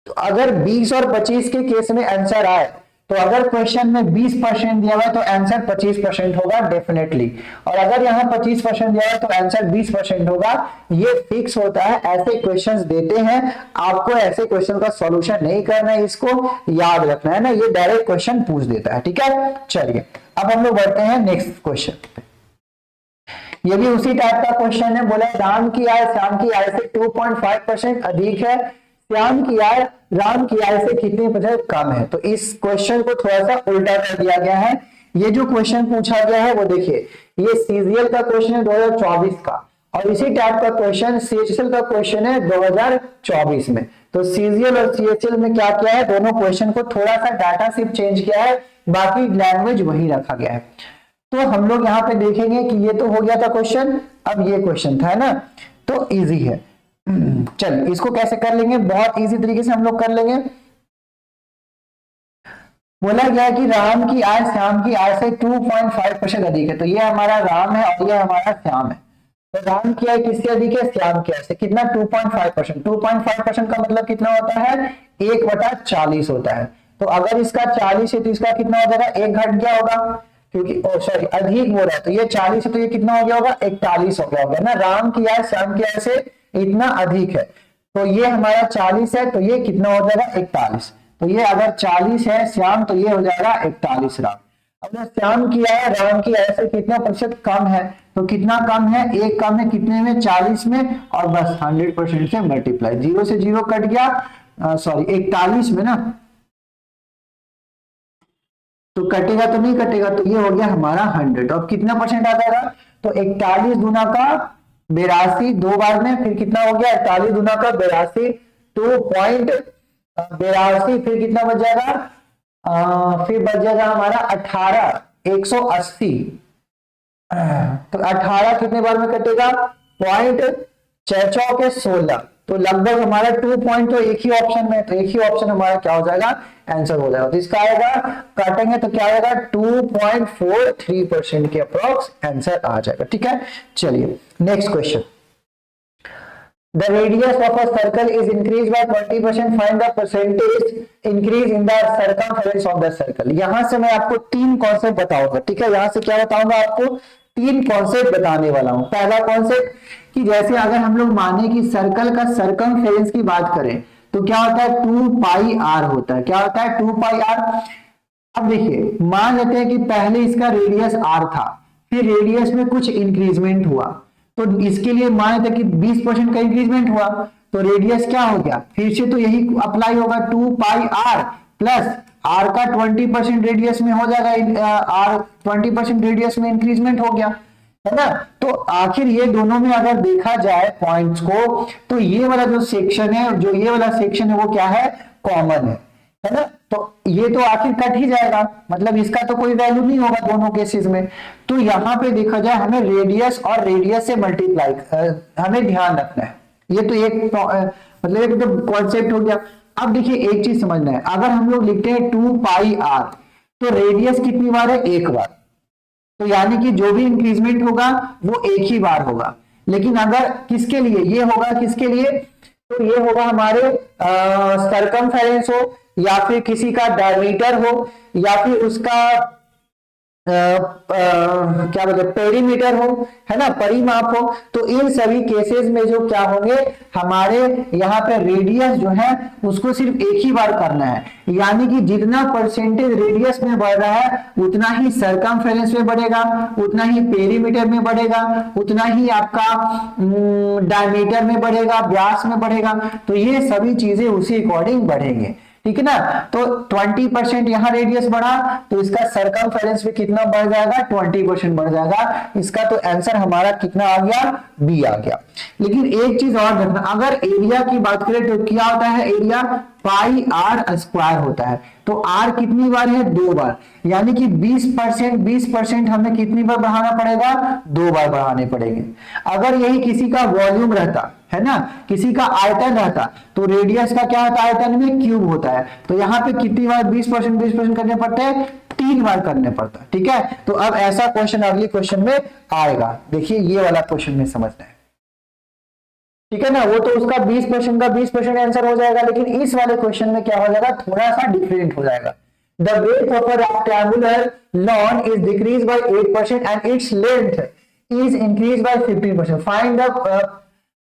तो अगर 20 और 25 के केस में आंसर आए, तो अगर क्वेश्चन में 20% दिया हुआ है तो आंसर 25% होगा डेफिनेटली, और अगर यहाँ 25% दिया हुआ है तो आंसर 20% होगा। ये फिक्स होता है, ऐसे क्वेश्चंस देते हैं आपको, ऐसे क्वेश्चन का सॉल्यूशन नहीं करना है, इसको याद रखना है ना, ये डायरेक्ट क्वेश्चन पूछ देता है, ठीक है। चलिए अब हम लोग बढ़ते हैं नेक्स्ट क्वेश्चन। ये भी उसी टाइप का क्वेश्चन है। बोला राम की आय श्याम की आय से 2.5% अधिक है, श्याम की आय राम की आय से कितने % कम है। तो इस क्वेश्चन को थोड़ा सा उल्टा कर दिया गया है। ये जो क्वेश्चन पूछा गया है वो देखिए, ये सीजीएल का क्वेश्चन है 2024 का, और इसी टाइप का क्वेश्चन सीएचएल का क्वेश्चन है 2024 में। तो सीजीएल और सीएचएल में क्या किया है, दोनों क्वेश्चन को थोड़ा सा डाटा सिर्फ चेंज किया है, बाकी लैंग्वेज वही रखा गया है। तो हम लोग यहाँ पे देखेंगे कि ये तो हो गया था क्वेश्चन, अब ये क्वेश्चन था, है ना, तो इजी है। चल इसको कैसे कर लेंगे, बहुत इजी तरीके से हम लोग कर लेंगे। बोला गया कि राम की आय श्याम की आय से 2.5% अधिक है, तो ये हमारा राम है और ये हमारा श्याम है। तो राम की आय किससे अधिक है, श्याम की आय से, कितना 2.5%। 2.5% का मतलब कितना होता है, 1/40 होता है। तो अगर इसका 40 है तो इसका कितना हो जाएगा, 1 घट गया होगा, क्योंकि सॉरी अधिक बोल रहा है, तो ये 40 है तो ये कितना हो गया होगा, 41 हो गया होगा ना। राम की आय श्याम की आय से इतना अधिक है, तो ये हमारा 40 है, तो ये कितना हो जाएगा, 41। तो ये अगर 40 है श्याम, तो ये हो जाएगा 41 राम। अब श्याम की आय राम की आय से कितना प्रतिशत कम है, तो कितना कम है, एक कम है कितने में, 40 में, और बस 100% से मल्टीप्लाई, 0 से 0 कट गया, सॉरी 41 में ना, तो कटेगा तो नहीं कटेगा, तो ये हो गया हमारा 100। अब कितना परसेंट आ जाएगा, तो 41 गुना का 82 दो बार में, फिर कितना हो गया 41 गुना का 82, 2.82, फिर कितना बच जाएगा, फिर बच जाएगा हमारा 18, 180। तो 18 कितने बार में कटेगा, पॉइंट 6 के 16, तो लगभग हमारा 2 पॉइंट तो एक ही ऑप्शन में, तो एक ही ऑप्शन हमारा क्या हो जाएगा, आंसर हो जाएगा। तो इसका आएगा, काटेंगे तो क्या आएगा, 2.43% के अप्रोक्स आंसर आ जाएगा। ठीक है, चलिए next question. The radius of a circle is increased by 20%. Find the percentage increase in the circumference of the circle. यहां से मैं आपको 3 कॉन्सेप्ट बताऊंगा। ठीक है, यहां से क्या बताऊंगा आपको, 3 कॉन्सेप्ट बताने वाला हूं। पहला कॉन्सेप्ट कि जैसे अगर हम लोग माने कि सर्कल का सरकमफेरेंस की बात करें तो क्या होता है, 2πr होता है। क्या होता है, 2πr। अब देखिए मान लेते हैं कि पहले इसका रेडियस r था, फिर रेडियस में कुछ इंक्रीजमेंट हुआ, तो इसके लिए मान लेते हैं कि 20% का इंक्रीजमेंट हुआ, तो रेडियस क्या हो गया, फिर से तो यही अप्लाई होगा, 2πr प्लस r का 20% रेडियस में हो जाएगा, r 20% रेडियस में इंक्रीजमेंट हो गया, है ना। तो आखिर ये दोनों में अगर देखा जाए पॉइंट्स को, तो ये वाला जो सेक्शन है, जो ये वाला सेक्शन है वो क्या है, कॉमन है ना। तो ये तो आखिर कट ही जाएगा, मतलब इसका तो कोई वैल्यू नहीं होगा दोनों केसेस में। तो यहाँ पे देखा जाए हमें रेडियस और रेडियस से मल्टीप्लाई हमें ध्यान रखना है। ये तो एक मतलब एक तो कॉन्सेप्ट हो गया। अब देखिए एक चीज समझना है, अगर हम लोग लिखते हैं 2πr, तो रेडियस कितनी बार है, एक बार, तो यानी कि जो भी इंक्रीजमेंट होगा वो एक ही बार होगा। लेकिन अगर किसके लिए ये होगा, किसके लिए, तो ये होगा हमारे सरकमफेरेंस हो, या फिर किसी का डायमीटर हो, या फिर उसका क्या बोलते हैं, पेरीमीटर हो, है ना, परिमाप हो। तो इन सभी केसेस में जो क्या होंगे, हमारे यहाँ पे रेडियस जो है उसको सिर्फ एक ही बार करना है, यानी कि जितना परसेंटेज रेडियस में बढ़ रहा है उतना ही सरकमफेरेंस में बढ़ेगा, उतना ही पेरीमीटर में बढ़ेगा, उतना ही आपका डायमीटर में बढ़ेगा, व्यास में बढ़ेगा। तो ये सभी चीजें उसी अकॉर्डिंग बढ़ेंगे। ठीक है ना। तो 20% यहाँ रेडियस बढ़ा तो इसका सरकमफेरेंस भी कितना बढ़ जाएगा, 20% बढ़ जाएगा। इसका तो आंसर हमारा कितना आ गया, बी आ गया। लेकिन एक चीज और देखना, अगर एरिया की बात करें तो क्या होता है, एरिया पाई आर स्क्वायर होता है। तो आर कितनी बार है, 2 बार, यानी कि 20% हमें कितनी बार बढ़ाना पड़ेगा, 2 बार बढ़ाने पड़ेंगे। अगर यही किसी का वॉल्यूम रहता है ना, किसी का आयतन रहता, तो रेडियस का क्या होता है, आयतन में क्यूब होता है। तो यहाँ पे कितनी बार 20% करने पड़ते हैं, 3 बार करने पड़ता है। ठीक है, तो अब ऐसा क्वेश्चन अगले क्वेश्चन में आएगा। देखिए ये वाला क्वेश्चन में समझना है, ठीक है ना। वो तो उसका 20% का 20% आंसर हो जाएगा, लेकिन इस वाले क्वेश्चन में क्या हो जाएगा, थोड़ा सा डिफरेंट हो जाएगा। The width of a rectangular lawn is decreased by 8% and its length is increased by 15%. Find the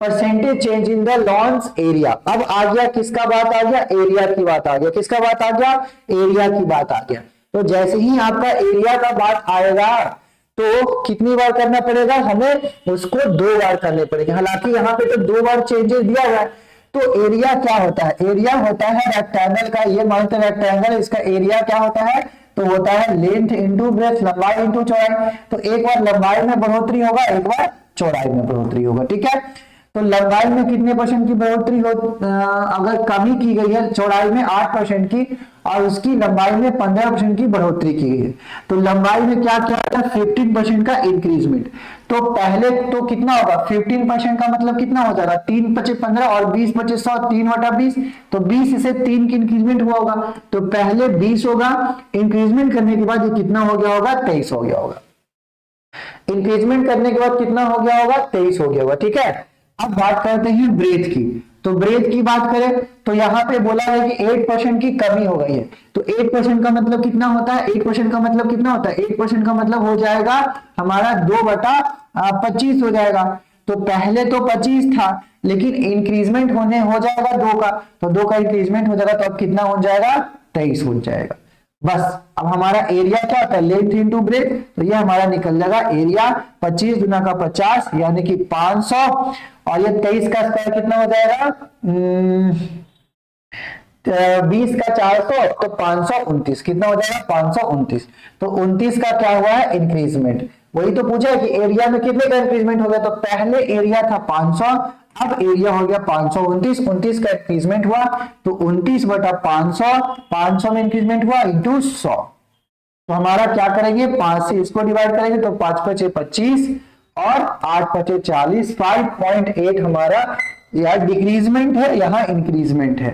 percentage change in the lawn's area. अब आ गया किसका बात आ गया, एरिया की बात आ गया। किसका बात आ गया, एरिया की बात आ गया। तो जैसे ही आपका एरिया का बात आएगा तो कितनी बार करना पड़ेगा, हमें उसको 2 बार करने पड़ेगा। हालांकि यहाँ पे तो 2 बार चेंजेस दिया हुआ है। तो एरिया क्या होता है, एरिया होता है रेक्टेंगल का, ये मानते हैं रेक्टेंगल, इसका एरिया क्या होता है, तो होता है लेंथ इंटू ब्रेथ, लंबाई इंटू चौड़ाई। तो एक बार लंबाई में बढ़ोतरी होगा, एक बार चौड़ाई में बढ़ोतरी होगा, ठीक है। तो लंबाई में कितने परसेंट की बढ़ोतरी हो, अगर कमी की गई है चौड़ाई में 8% की और उसकी लंबाई में 15% की बढ़ोतरी की गई है, तो लंबाई में क्या क्या है, 15% का इंक्रीजमेंट। तो पहले तो कितना होगा, 15% का मतलब कितना हो जाएगा, 3 पचे 15 और 20 पचे 100, 3/20, तो 20 से 3 की इंक्रीजमेंट हुआ होगा, तो पहले 20 होगा, इंक्रीजमेंट करने के बाद ये कितना हो गया होगा, 23 हो गया होगा। इंक्रीजमेंट करने के बाद कितना हो गया होगा, 23 हो गया होगा, ठीक है। अब बात करते हैं ब्रेथ की। तो ब्रेथ की बात करें तो यहां पे बोला है कि 8% की कमी हो गई है। तो 8% का मतलब कितना होता है, 8% का मतलब कितना होता है, 8% का मतलब हो जाएगा हमारा 2/25 हो जाएगा। तो पहले तो 25 था, लेकिन इंक्रीजमेंट होने हो जाएगा 2 का, तो 2 का इंक्रीजमेंट हो जाएगा, तो अब कितना हो जाएगा, 23 हो जाएगा। बस अब हमारा एरिया क्या होता है, लेंथ इंटू ब्रेथ, तो ये हमारा निकल जाएगा एरिया 25 गुना का 50 यानी कि 500, और ये 23 का स्क्वायर कितना हो जाएगा, 20 का 400, तो 529 कितना हो जाएगा, 529। तो 29 का क्या हुआ है, इंक्रीजमेंट। वही तो पूछा है कि एरिया में कितने का इंक्रीजमेंट हो गया, तो पहले एरिया था 500, अब एरिया हो गया 529, 29 का इंक्रीजमेंट हुआ, तो 29/500, 500 में इंक्रीजमेंट हुआ इंटू 100। तो हमारा क्या करेंगे, 5 से इसको डिवाइड करेंगे, तो 5 पचे 25 और 8 पचे 40, 5.8 हमारा यार डिक्रीजमेंट है, यहाँ इंक्रीजमेंट है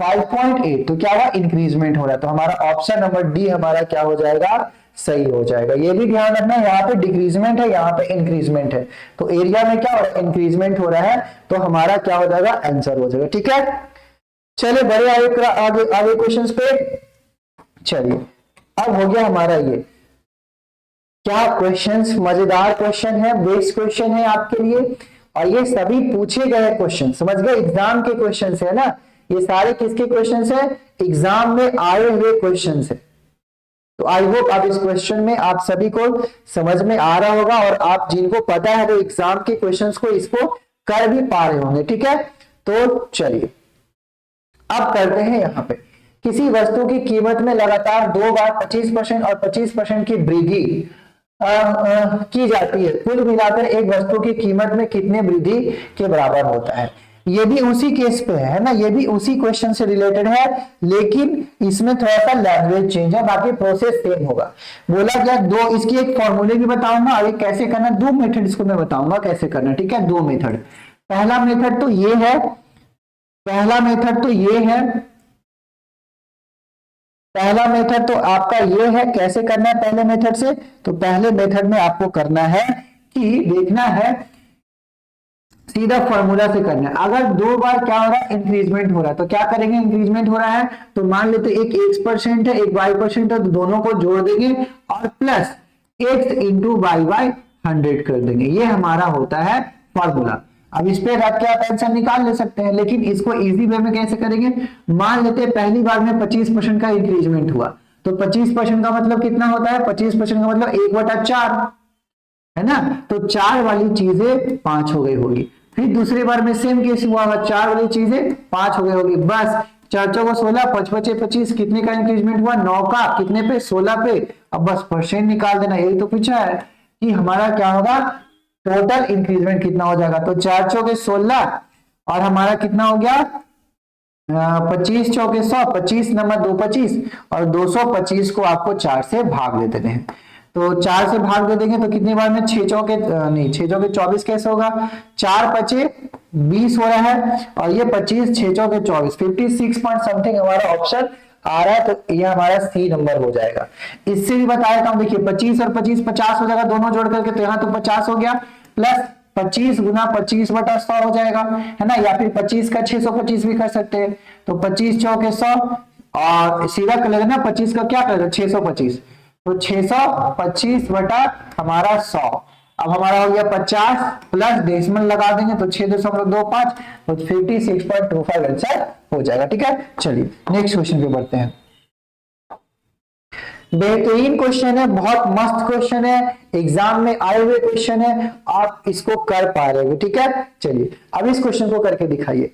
5.8, तो क्या हुआ, इंक्रीजमेंट हो रहा है। तो हमारा ऑप्शन नंबर डी हमारा क्या हो जाएगा, सही हो जाएगा। ये भी ध्यान रखना, यहाँ पे डिक्रीजमेंट है, यहाँ पे इंक्रीजमेंट है, तो एरिया में क्या हो रहा है, इंक्रीजमेंट हो रहा है, तो हमारा क्या हो जाएगा, आंसर हो जाएगा, ठीक है। चलिए बड़े आगे आगे क्वेश्चंस पे चलिए। अब हो गया हमारा ये क्या क्वेश्चंस, मजेदार क्वेश्चन है, बेस्ट क्वेश्चन है आपके लिए, और ये सभी पूछे गए क्वेश्चन, समझ गए, एग्जाम के क्वेश्चन है ना, ये सारे किसके क्वेश्चन है, एग्जाम में आए हुए क्वेश्चन है। तो आई होप अब इस क्वेश्चन में आप सभी को समझ में आ रहा होगा, और आप जिनको पता है वो एग्जाम के क्वेश्चंस को इसको कर भी पा रहे होंगे, ठीक है। तो चलिए अब करते हैं यहां पे, किसी वस्तु की कीमत में लगातार 2 बार 25% और 25% की वृद्धि की जाती है, कुल मिलाकर एक वस्तु की कीमत में कितने वृद्धि के बराबर होता है। ये भी उसी केस पे है ना, ये भी उसी क्वेश्चन से रिलेटेड है, लेकिन इसमें थोड़ा सा लैंग्वेज चेंज है, बाकी प्रोसेस सेम होगा। बोला गया दो, इसकी एक फॉर्मूले भी बताऊंगा, आगे कैसे करना, 2 मेथड इसको मैं बताऊंगा कैसे करना, ठीक है। 2 मेथड, पहला मेथड तो ये है, पहला मेथड तो ये है, पहला मेथड तो आपका ये है, कैसे करना है पहले मेथड से, तो पहले मेथड में आपको करना है कि देखना है, सीधा फॉर्मूला से करना है। अगर 2 बार क्या हो रहा है, इंक्रीजमेंट हो रहा है, तो क्या करेंगे, इंक्रीजमेंट हो रहा है तो मान लेते एक x% है, एक y% है, तो दोनों को जोड़ देंगे और प्लस x इंटू वाई 100 कर देंगे, ये हमारा होता है फॉर्मूला। अब इस पे रख के आप आंसर निकाल ले सकते हैं, लेकिन इसको इजी वे में कैसे करेंगे, मान लेते हैं पहली बार में 25% का इंक्रीजमेंट हुआ, तो 25% का मतलब कितना होता है, 25% का मतलब 1/4 है ना, तो 4 वाली चीजें 5 हो गई होगी। फिर दूसरी बार में सेम केस हुआ होगा, 4 वाली चीजें 5 हो गई होगी, बस 4 चौको 16, 5 पचे 25, कितने का इंक्रीजमेंट हुआ, 9 का, कितने पे, 16 पे। अब बस परसेंट निकाल देना, यही तो पूछा है कि हमारा क्या होगा, टोटल इंक्रीजमेंट कितना हो जाएगा, तो 4 चौके 16 और हमारा कितना हो गया, 25 चौके 100, 25 नंबर 2 25, और 225 को आपको 4 से भाग दे देते हैं, तो 4 से भाग दे देंगे तो कितनी बार में, 6 चौके नहीं 6 चौके 24 कैसे होगा, 4 पचे 20 हो रहा है, और ये 25 6 चौके 24, 56 पॉइंट समथिंग हमारा ऑप्शन आ रहा है, तो ये हमारा सी नंबर हो जाएगा। इससे भी बता देता हूं, देखिए 25 और 25 50 हो जाएगा दोनों जोड़ करके, तो यहाँ तो 50 हो गया, प्लस 25 गुना 25/100 हो जाएगा, है ना, या फिर 25 का 625 भी कर सकते हैं, तो 25 चौके 100 और सीधा कर लेगा ना, 25 का क्या करेगा 625, तो 625 बटा हमारा 100। अब हमारा हो गया 50 प्लस डेसिमल लगा देंगे तो 6.25, तो 56.25 आंसर हो जाएगा, ठीक है। चलिए नेक्स्ट क्वेश्चन पे बढ़ते हैं। बेहतरीन क्वेश्चन है, बहुत मस्त क्वेश्चन है, एग्जाम में आए हुए क्वेश्चन है, आप इसको कर पा रहे हो, ठीक है। चलिए अब इस क्वेश्चन को करके दिखाइए।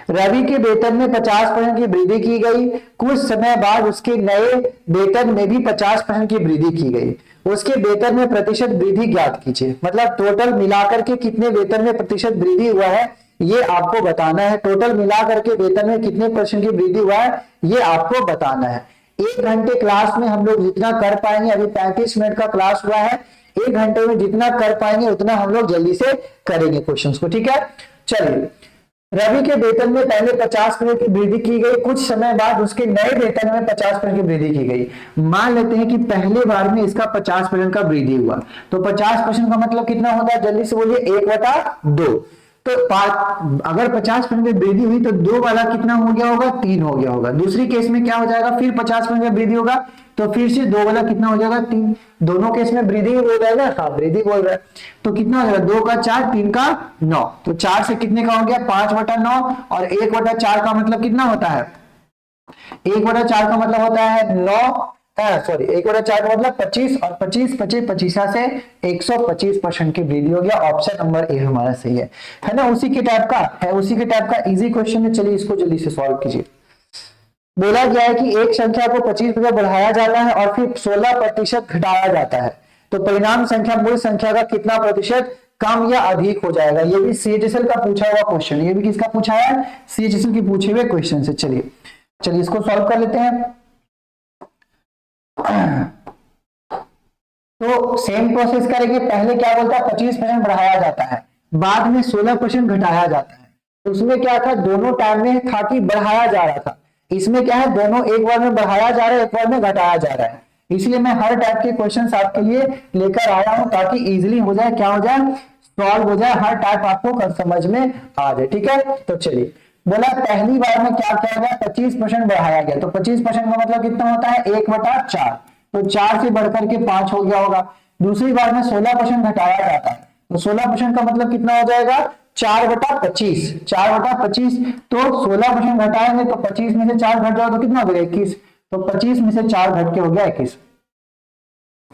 रवि के वेतन में 50% की वृद्धि की गई, कुछ समय बाद उसके नए वेतन में भी 50% की वृद्धि की गई, उसके वेतन में प्रतिशत वृद्धि ज्ञात कीजिए। मतलब टोटल मिलाकर के कितने वेतन में प्रतिशत वृद्धि हुआ है ये आपको बताना है। टोटल मिलाकर के वेतन में कितने परसेंट की वृद्धि हुआ है ये आपको बताना है। 1 घंटे क्लास में हम लोग जितना कर पाएंगे, अभी 35 मिनट का क्लास हुआ है, 1 घंटे में जितना कर पाएंगे उतना हम लोग जल्दी से करेंगे क्वेश्चंस को, ठीक है। चलिए, रवि के वेतन में पहले 50% की वृद्धि की गई, कुछ समय बाद उसके नए वेतन में 50% की वृद्धि की गई। मान लेते हैं कि पहले बार में इसका 50% का वृद्धि हुआ, तो 50% का मतलब कितना होता है, जल्दी से बोलिए, 1/2। तो अगर 50% की वृद्धि हुई तो 2 वाला कितना हो गया होगा, 3 हो गया होगा। दूसरी केस में क्या हो जाएगा, फिर 50% की वृद्धि होगा तो फिर से 2 वाला कितना हो जाएगा, 3। दोनों केस में वृद्धि बोल रहा है ना, हाँ वृद्धि बोल रहा है। तो कितना हो जाएगा, 2 का 4, 3 का 9। तो 4 से कितने का हो गया, 5/9, और 1/4 का मतलब कितना होता है, 1/4 का मतलब होता है 9, सॉरी 1/4 का मतलब 25, और 25 25 25 से 125% की वृद्धि हो गया। ऑप्शन नंबर ए हमारा सही है ना। उसी के टाइप का है, उसी के टाइप का इजी क्वेश्चन है। चलिए इसको जल्दी से सॉल्व कीजिए। बोला गया है कि एक संख्या को 25% बढ़ाया जाता है और फिर 16% घटाया जाता है, तो परिणाम संख्या मूल संख्या का कितना प्रतिशत कम या अधिक हो जाएगा। ये भी सीएचएसएल का पूछा हुआ क्वेश्चन, ये भी किसका पूछा है, सीएचएसएल की पूछे हुए क्वेश्चन से। चलिए इसको सॉल्व कर लेते हैं। तो सेम प्रोसेस करेंगे। पहले क्या बोलता है, 25% बढ़ाया जाता है, बाद में 16% घटाया जाता है। तो उसमें क्या था, दोनों टाइम में था कि बढ़ाया जा रहा था। इसमें क्या है, दोनों एक बार में बढ़ाया जा रहा है, एक बार में घटाया जा रहा है। इसलिए मैं हर टाइप के क्वेश्चन आपके लिए लेकर आया हूं ताकि इजिली हो जाए, क्या हो जाए, सॉल्व हो जाए, हर टाइप आपको समझ में आ जाए, ठीक है। तो चलिए, बोला पहली बार में क्या किया गया, 25% बढ़ाया गया। तो 25% का मतलब कितना होता है, 1/4। तो 4 से बढ़कर के 5 हो गया होगा। दूसरी बार में 16% घटाया जाता है, तो 16% का मतलब कितना हो जाएगा, 4/25। 4/25, तो 16% घटाएंगे तो 25 में से 4 घट जाओ तो कितना हो गया, 21। तो 25 में से 4 घट के हो गया 21।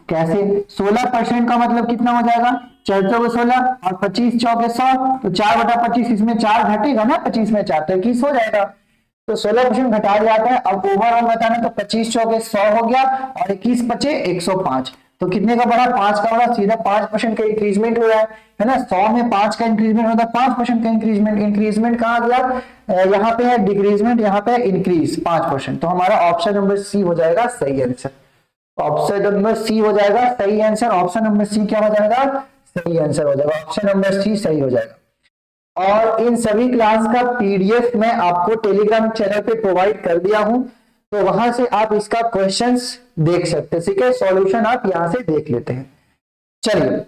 कैसे, 16% का मतलब कितना हो जाएगा, 4 चौके 16 और 25 चौके 100, तो 4/25, इसमें 4 घटेगा ना, 25 में 4 तो 21 हो जाएगा। तो 16% घटा जाता है। अब ओवरऑल बताना, तो 25 चौके 100 हो गया और 21 बचे 105। तो कितने का बढ़ा, 5 का बढ़ा, सीधा 5% का इंक्रीजमेंट हो रहा है ना। 100 में 5 का इंक्रीजमेंट होता है, 5% का इंक्रीजमेंट। इंक्रीजमेंट कहाँ गया, यहाँ पे है डिक्रीजमेंट, यहाँ पे इंक्रीज 5%। तो हमारा ऑप्शन नंबर सी हो जाएगा सही आंसर। ऑप्शन नंबर सी हो जाएगा सही आंसर। ऑप्शन नंबर सी क्या हो जाएगा, सही आंसर हो जाएगा। ऑप्शन नंबर सी सही हो जाएगा। और इन सभी क्लास का पीडीएफ मैं आपको टेलीग्राम चैनल पे प्रोवाइड कर दिया हूं, तो वहां से आप इसका क्वेश्चंस देख सकते हैं, ठीक है। सॉल्यूशन आप यहां से देख लेते हैं। चलिए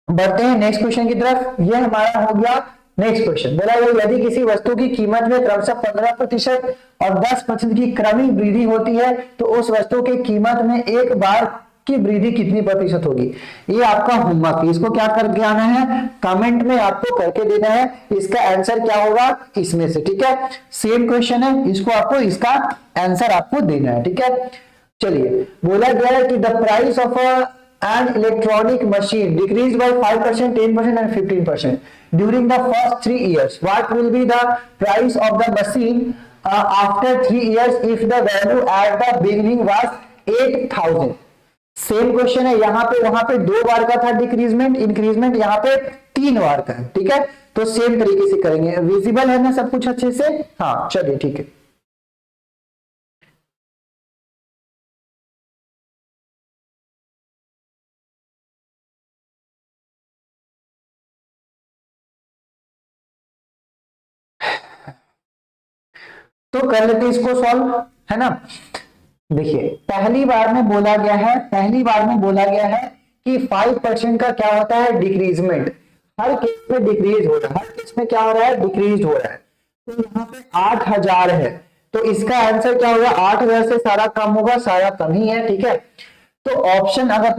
बढ़ते हैं नेक्स्ट क्वेश्चन की तरफ। ये हमारा हो गया नेक्स्ट क्वेश्चन। बोला यदि किसी वस्तु की कीमत में क्रमशः 15% और 10% की क्रमिक वृद्धि होती है तो उस वस्तु की कीमत में एक बार की वृद्धि कितनी प्रतिशत होगी। ये आपका होमवर्क है, इसको क्या करके आना है, कमेंट में आपको करके देना है। इसका आंसर क्या होगा इसमें से, ठीक है। सेम क्वेश्चन है, इसको आपको इसका आंसर आपको देना है, ठीक है। चलिए, बोला गया है कि the price of an electronic machine decreased by 5%, 10% and 15% during the first 3 years. What will be the price of the machine after 3 years if the value at the beginning was 8,000? Same question है, यहाँ पे वहां पे 2 बार का था डिक्रीजमेंट, इंक्रीजमेंट यहाँ पे 3 बार का है, ठीक है। तो सेम तरीके से करेंगे। विजिबल है ना सब कुछ अच्छे से, हाँ चलिए ठीक है। तो कर लेते इसको सॉल्व, है ना। देखिए पहली बार में बोला गया है, पहली बार में बोला गया है कि 5% का क्या होता है, डिक्रीजमेंट। हर केस में डिक्रीज हो रहा है, हर केस में क्या हो रहा है, डिक्रीज हो रहा है। तो यहाँ पे 8,000 है, तो इसका आंसर क्या होगा, 8,000 से सारा कम होगा, सारा कम ही है, ठीक है। तो ऑप्शन, अगर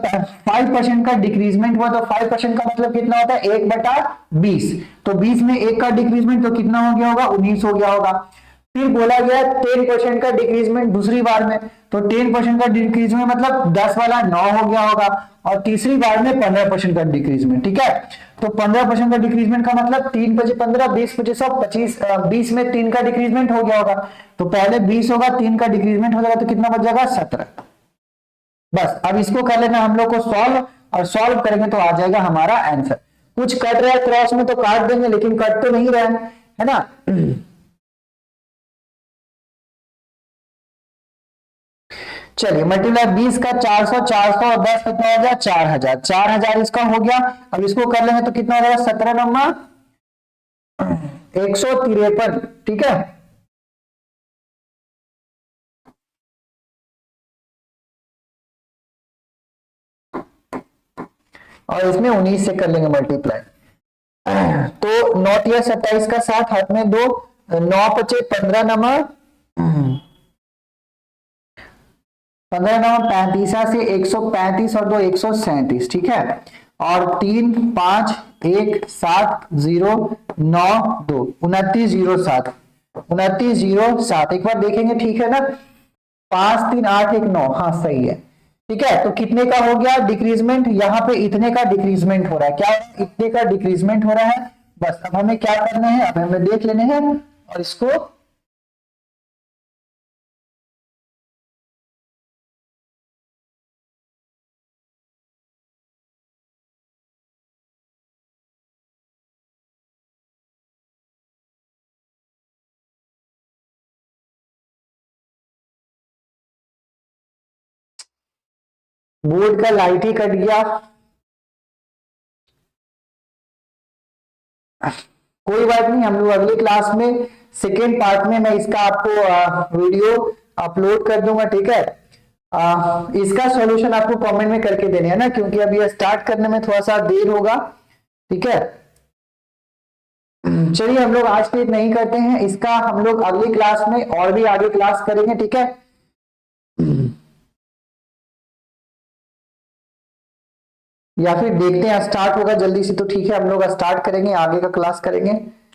5% का डिक्रीजमेंट हुआ तो 5% का मतलब कितना होता है, 1/20। तो 20 में 1 का डिक्रीजमेंट तो कितना हो गया होगा, 19 हो गया होगा। फिर बोला गया 10% का डिक्रीजमेंट दूसरी बार में, तो 10% का डिक्रीजमेंट मतलब 10 वाला 9 हो गया होगा, और तीसरी बार में 15% का डिक्रीजमेंट, ठीक है। तो 15% का डिक्रीजमेंट का मतलब 3 बजे 15, 20 बजे 100, 25, 20 में 3 का डिक्रीजमेंट हो गया होगा, तो पहले 20 होगा, 3 का डिक्रीजमेंट हो जाएगा, तो कितना बच जाएगा 17। बस अब इसको कर लेना हम लोग को सॉल्व, और सॉल्व करेंगे तो आ जाएगा हमारा आंसर। कुछ कट रहा है क्रॉस में तो काट देंगे, लेकिन कट तो नहीं रहा है ना। चलिए मल्टीप्लाई 20 का 400, 400 और 10 कितना हो गया 4000, 4000 इसका हो गया। अब इसको कर लेंगे तो कितना हो जाएगा 17 नंबर 153, ठीक है। और इसमें 19 से कर लेंगे मल्टीप्लाई, तो 9 या 27 का 7 हाथ में 2, 9 पचे 15 नंबर 15 नंबर 35 से 135 और 2 137, ठीक है। और 3 5 1 7 0 9 2 2907, 2907 एक बार देखेंगे, ठीक है ना। 5 3 8 1 9, हाँ सही है, ठीक है। तो कितने का हो गया डिक्रीजमेंट, यहाँ पे इतने का डिक्रीजमेंट हो रहा है, क्या इतने का डिक्रीजमेंट हो रहा है। बस अब हमें क्या करना है, अब हमें देख लेने हैं और इसको बोर्ड का लाइट ही कट गया, कोई बात नहीं, हम लोग अगली क्लास में सेकेंड पार्ट में मैं इसका आपको वीडियो अपलोड कर दूंगा, ठीक है। इसका सॉल्यूशन आपको कमेंट में करके देने हैं ना, क्योंकि अब ये स्टार्ट करने में थोड़ा सा देर होगा, ठीक है। चलिए हम लोग आज के लिए नहीं करते हैं, इसका हम लोग अगली क्लास में और भी आगे क्लास करेंगे, ठीक है। या फिर देखते हैं स्टार्ट होगा जल्दी से तो ठीक है, हम लोग स्टार्ट करेंगे, आगे का क्लास करेंगे।